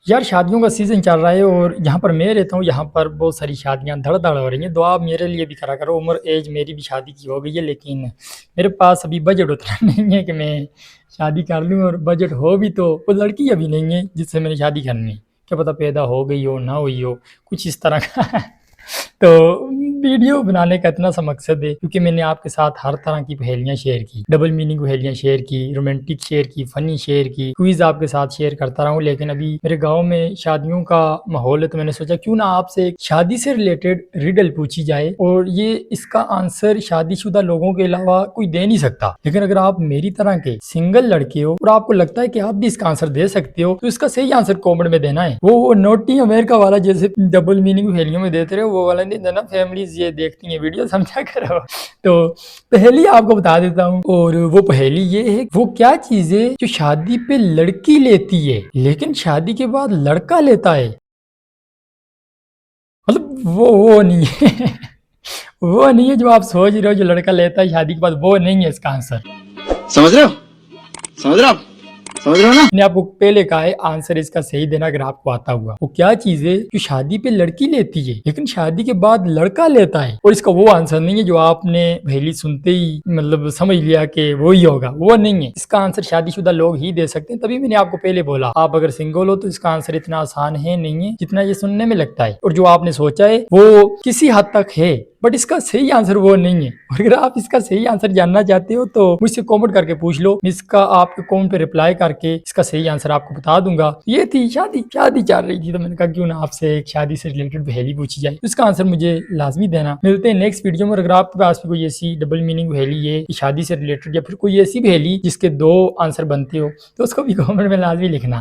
यार शादियों का सीज़न चल रहा है और यहाँ पर मैं रहता हूँ, यहाँ पर बहुत सारी शादियाँ धड़-धड़ हो रही हैं। दुआ मेरे लिए भी करा करो। उम्र एज मेरी भी शादी की हो गई है, लेकिन मेरे पास अभी बजट उतना नहीं है कि मैं शादी कर लूँ, और बजट हो भी तो वो लड़की अभी नहीं है जिससे मैंने शादी करनी है। क्या पता पैदा हो गई हो, ना हुई हो, कुछ इस तरह का। तो वीडियो बनाने का इतना सा मकसद है क्योंकि मैंने आपके साथ हर तरह की पहेलियाँ शेयर की, डबल मीनिंग पहेलियाँ शेयर की, रोमांटिक शेयर की, फ़नी शेयर की, क्विज़ आपके साथ शेयर करता रहा हूँ। लेकिन अभी मेरे गाँव में शादियों का माहौल है, तो मैंने सोचा क्यों ना आपसे एक शादी से रिलेटेड रिडल पूछी जाए, और ये इसका आंसर शादीशुदा लोगों के अलावा कोई दे नहीं सकता। लेकिन अगर आप मेरी तरह के सिंगल लड़के हो और आपको लगता है कि आप भी इसका आंसर दे सकते हो, तो इसका सही आंसर कमेंट में देना है। वो नोटी अमेरिका वाला जैसे डबल मीनिंग पहेलियों में देते रहे, वो वाला नहीं देना। फैमिलीज ये देखती हैं वीडियो, समझा करो। तो पहेली आपको बता देता हूँ, और वो पहेली ये है, वो क्या चीज है जो शादी पे लड़की लेती है लेकिन शादी के बाद लड़का लेता है। मतलब वो नहीं है। वो नहीं है जो आप सोच रहे हो, जो लड़का लेता है शादी के बाद, वो नहीं है इसका आंसर। समझ रहे हो? समझ रहे हो आप? समझ रहे हो ना? मैंने आपको पहले कहा है आंसर इसका सही देना अगर आपको आता हुआ। वो क्या चीज है जो शादी पे लड़की लेती है लेकिन शादी के बाद लड़का लेता है, और इसका वो आंसर नहीं है जो आपने पहली सुनते ही मतलब समझ लिया कि वो ही होगा। वो नहीं है, इसका आंसर शादीशुदा लोग ही दे सकते हैं। तभी मैंने आपको पहले बोला, आप अगर सिंगल हो तो इसका आंसर इतना आसान है नहीं है जितना ये सुनने में लगता है, और जो आपने सोचा है वो किसी हद तक है, बट इसका सही आंसर वो नहीं है। और अगर आप इसका सही आंसर जानना चाहते हो तो मुझसे कमेंट करके पूछ लो, इसका आपके कमेंट पे रिप्लाई करके इसका सही आंसर आपको बता दूंगा। ये थी शादी शादी चल रही थी, तो मैंने कहा क्यों ना आपसे एक शादी से रिलेटेड पहेली पूछी जाए, इसका आंसर मुझे लाजमी देना। मिलते हैं नेक्स्ट वीडियो में। अगर आपके पास भी कोई ऐसी डबल मीनिंग पहेली है शादी से रिलेटेड, या फिर कोई ऐसी पहेली जिसके दो आंसर बनते हो, तो उसको भी कमेंट में लाजमी लिखना।